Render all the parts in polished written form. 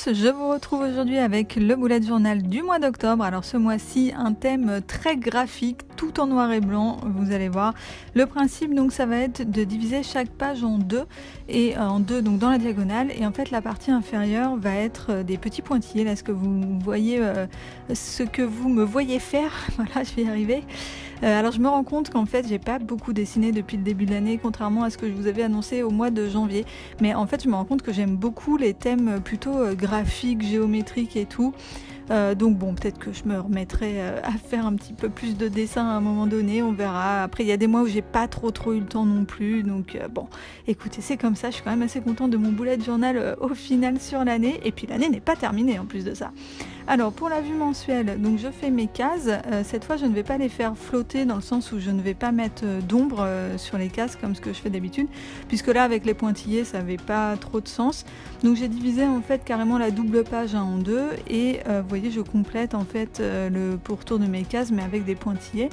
tous, je vous retrouve aujourd'hui avec le bullet journal du mois d'octobre. Alors ce mois-ci, un thème très graphique, tout en noir et blanc, vous allez voir. Le principe donc ça va être de diviser chaque page en deux, et en deux donc dans la diagonale, et en fait la partie inférieure va être des petits pointillés, là ce que vous voyez, ce que vous me voyez faire, voilà je vais y arriver. Alors je me rends compte qu'en fait j'ai pas beaucoup dessiné depuis le début de l'année, contrairement à ce que je vous avais annoncé au mois de janvier, mais en fait je me rends compte que j'aime beaucoup les thèmes plutôt graphiques, géométriques et tout. Donc bon, peut-être que je me remettrai à faire un petit peu plus de dessins à un moment donné, on verra. Après il y a des mois où j'ai pas trop eu le temps non plus, donc bon, écoutez, c'est comme ça, je suis quand même assez contente de mon bullet journal au final sur l'année, et puis l'année n'est pas terminée en plus de ça. Alors pour la vue mensuelle, donc je fais mes cases, cette fois je ne vais pas les faire flotter dans le sens où je ne vais pas mettre d'ombre sur les cases comme ce que je fais d'habitude, puisque là avec les pointillés ça n'avait pas trop de sens. Donc j'ai divisé en fait carrément la double page en deux, et vous voyez je complète en fait le pourtour de mes cases mais avec des pointillés,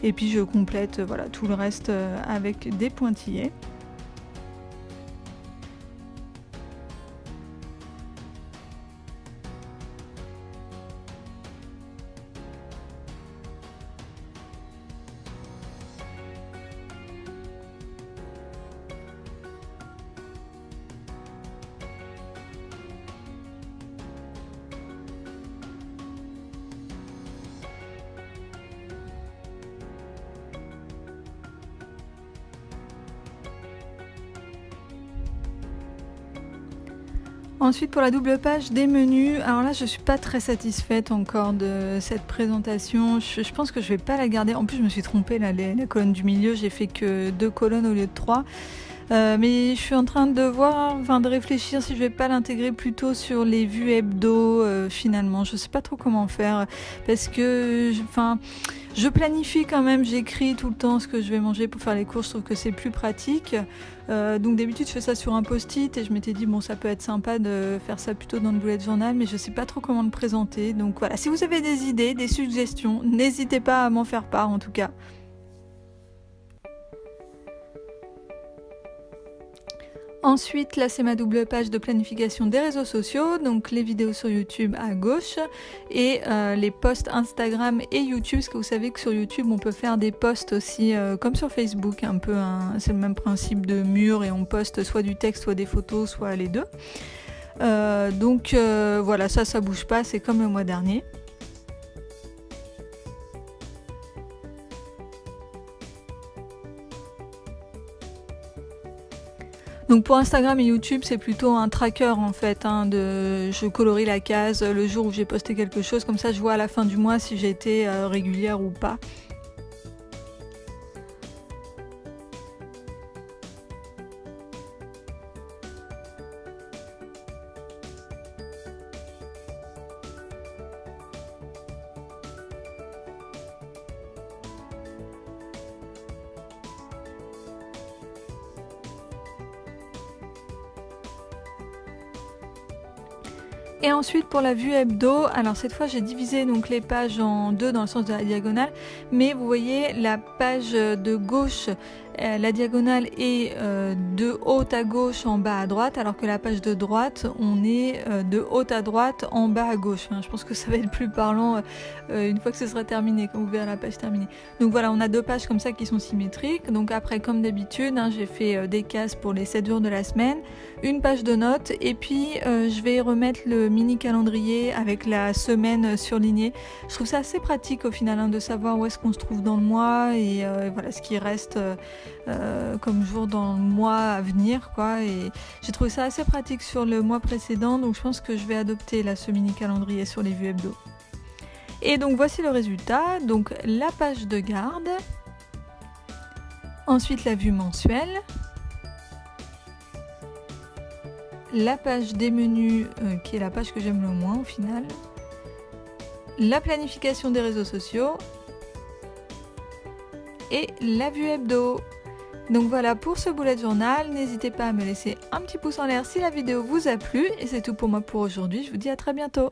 et puis je complète voilà tout le reste avec des pointillés. Ensuite pour la double page des menus, alors là je suis pas très satisfaite encore de cette présentation, je pense que je vais pas la garder, en plus je me suis trompée là, la colonne du milieu, j'ai fait que 2 colonnes au lieu de 3. Mais je suis en train de voir, de réfléchir si je vais pas l'intégrer plutôt sur les vues hebdo finalement. Je sais pas trop comment faire parce que je planifie quand même, j'écris tout le temps ce que je vais manger pour faire les courses, je trouve que c'est plus pratique. Donc d'habitude je fais ça sur un post-it et je m'étais dit bon ça peut être sympa de faire ça plutôt dans le bullet journal, mais je sais pas trop comment le présenter. Donc voilà, si vous avez des idées, des suggestions, n'hésitez pas à m'en faire part en tout cas. Ensuite, là c'est ma double page de planification des réseaux sociaux, donc les vidéos sur YouTube à gauche et les posts Instagram et YouTube, parce que vous savez que sur YouTube on peut faire des posts aussi comme sur Facebook, un peu c'est le même principe de mur et on poste soit du texte, soit des photos, soit les deux. Donc voilà, ça bouge pas, c'est comme le mois dernier. Donc pour Instagram et YouTube c'est plutôt un tracker en fait, je colorie la case le jour où j'ai posté quelque chose, comme ça je vois à la fin du mois si j'ai été régulière ou pas. Et ensuite pour la vue hebdo, alors cette fois j'ai divisé donc les pages en deux dans le sens de la diagonale, mais vous voyez la page de gauche, la diagonale est de haut à gauche en bas à droite, alors que la page de droite on est de haut à droite en bas à gauche. Je pense que ça va être plus parlant une fois que ce sera terminé, quand vous verrez la page terminée. Donc voilà, on a deux pages comme ça qui sont symétriques. Donc après comme d'habitude j'ai fait des cases pour les 7 jours de la semaine, une page de notes, et puis je vais remettre le mini calendrier avec la semaine surlignée. Je trouve ça assez pratique au final de savoir où est-ce qu'on se trouve dans le mois, et voilà ce qui reste comme jour dans le mois à venir quoi. Et j'ai trouvé ça assez pratique sur le mois précédent, donc je pense que je vais adopter là ce mini calendrier sur les vues hebdo. Et donc voici le résultat, donc la page de garde, ensuite la vue mensuelle, la page des menus qui est la page que j'aime le moins au final, la planification des réseaux sociaux et la vue hebdo. Donc voilà pour ce bullet journal, n'hésitez pas à me laisser un petit pouce en l'air si la vidéo vous a plu, et c'est tout pour moi pour aujourd'hui, je vous dis à très bientôt.